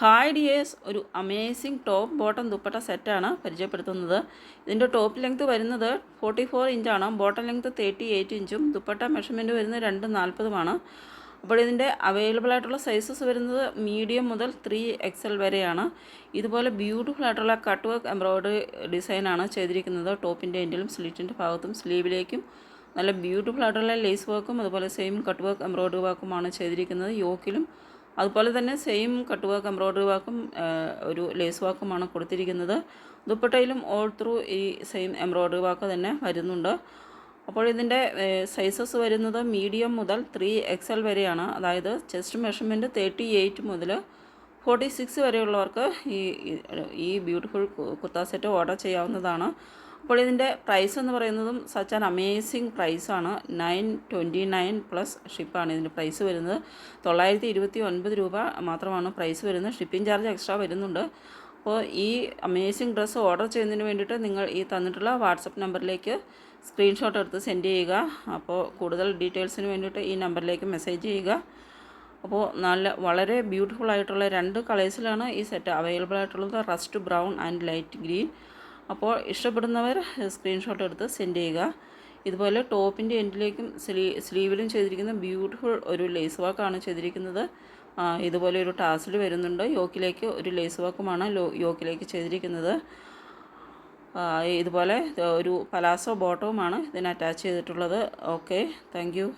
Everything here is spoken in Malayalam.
ഹായ് ഡിയേഴ്സ്, ഒരു അമേസിങ് ടോപ്പ് ബോട്ടം ദുപ്പട്ട സെറ്റാണ് പരിചയപ്പെടുത്തുന്നത്. ഇതിൻ്റെ ടോപ്പ് ലെങ്ത് വരുന്നത് 44 ഇഞ്ചാണ്, ബോട്ടം ലെങ്ത് 38 ഇഞ്ചും, ദുപ്പട്ട മെഷർമെൻറ്റ് വരുന്നത് 240 അപ്പോൾ ഇതിൻ്റെ അവൈലബിൾ ആയിട്ടുള്ള സൈസസ് വരുന്നത് മീഡിയം മുതൽ 3XL വരെയാണ്. ഇതുപോലെ ബ്യൂട്ടിഫുൾ ആയിട്ടുള്ള കട്ട് വർക്ക് എംബ്രോയ്ഡറി ഡിസൈനാണ് ചെയ്തിരിക്കുന്നത്. ടോപ്പിൻ്റെ എൻഡിലും സ്ലിറ്റിൻ്റെ ഭാഗത്തും സ്ലീവിലേക്കും നല്ല ബ്യൂട്ടിഫുൾ ആയിട്ടുള്ള ലേസ് വർക്കും അതുപോലെ സെയിം കട്ട് വർക്ക് എംബ്രോയ്ഡറി വർക്കുമാണ് ചെയ്തിരിക്കുന്നത്. യോക്കിലും അതുപോലെ തന്നെ സെയിം കട്ട് വർക്ക് എംബ്രോയ്ഡറി വർക്കും ഒരു ലേസ് വർക്കുമാണ് കൊടുത്തിരിക്കുന്നത്. ദുപ്പട്ടയിലും ഓൾ ത്രൂ ഈ സെയിം എംബ്രോയ്ഡറി വർക്ക് തന്നെ വരുന്നുണ്ട്. അപ്പോൾ ഇതിൻ്റെ സൈസസ് വരുന്നത് മീഡിയം മുതൽ 3XL വരെയാണ്. അതായത് ചെസ്റ്റ് മെഷർമെൻറ്റ് 38 മുതൽ 46 വരെയുള്ളവർക്ക് ഈ ബ്യൂട്ടിഫുൾ കുർത്ത സെറ്റ് ഓർഡർ ചെയ്യാവുന്നതാണ്. അപ്പോൾ ഇതിൻ്റെ പ്രൈസ് എന്ന് പറയുന്നതും സച്ച് ആൻ അമേസിങ് പ്രൈസാണ്. 929 പ്ലസ് ഷിപ്പാണ് ഇതിൻ്റെ പ്രൈസ് വരുന്നത്. 929 രൂപ മാത്രമാണ് പ്രൈസ് വരുന്നത്. ഷിപ്പിംഗ് ചാർജ് എക്സ്ട്രാ വരുന്നുണ്ട്. അപ്പോൾ ഈ അമേസിങ് ഡ്രസ്സ് ഓർഡർ ചെയ്യുന്നതിന് വേണ്ടിയിട്ട് നിങ്ങൾ ഈ തന്നിട്ടുള്ള വാട്സപ്പ് നമ്പറിലേക്ക് സ്ക്രീൻഷോട്ട് എടുത്ത് സെൻഡ് ചെയ്യുക. അപ്പോൾ കൂടുതൽ ഡീറ്റെയിൽസിന് വേണ്ടിയിട്ട് ഈ നമ്പറിലേക്ക് മെസ്സേജ് ചെയ്യുക. അപ്പോൾ വളരെ ബ്യൂട്ടിഫുൾ ആയിട്ടുള്ള 2 കളേഴ്സിലാണ് ഈ സെറ്റ് അവൈലബിൾ ആയിട്ടുള്ളത്, rest brown and light green. അപ്പോൾ ഇഷ്ടപ്പെടുന്നവർ സ്ക്രീൻഷോട്ട് എടുത്ത് സെൻഡ് ചെയ്യുക. ഇതുപോലെ ടോപ്പിൻ്റെ എൻഡിലേക്കും സ്ലീവിലും ചെയ്തിരിക്കുന്ന ബ്യൂട്ടിഫുൾ ഒരു ലേസ് വർക്കാണ് ചെയ്തിരിക്കുന്നത്. ഇതുപോലെ ഒരു ടാസിൽ വരുന്നുണ്ട്. യോക്കിലേക്ക് ഒരു ലേസ് വർക്കുമാണ് യോക്കിലേക്ക് ചെയ്തിരിക്കുന്നത്. ഇതുപോലെ ഒരു പലാസോ ബോട്ടവുമാണ് ഇതിന് അറ്റാച്ച് ചെയ്തിട്ടുള്ളത്. Okay, thank you.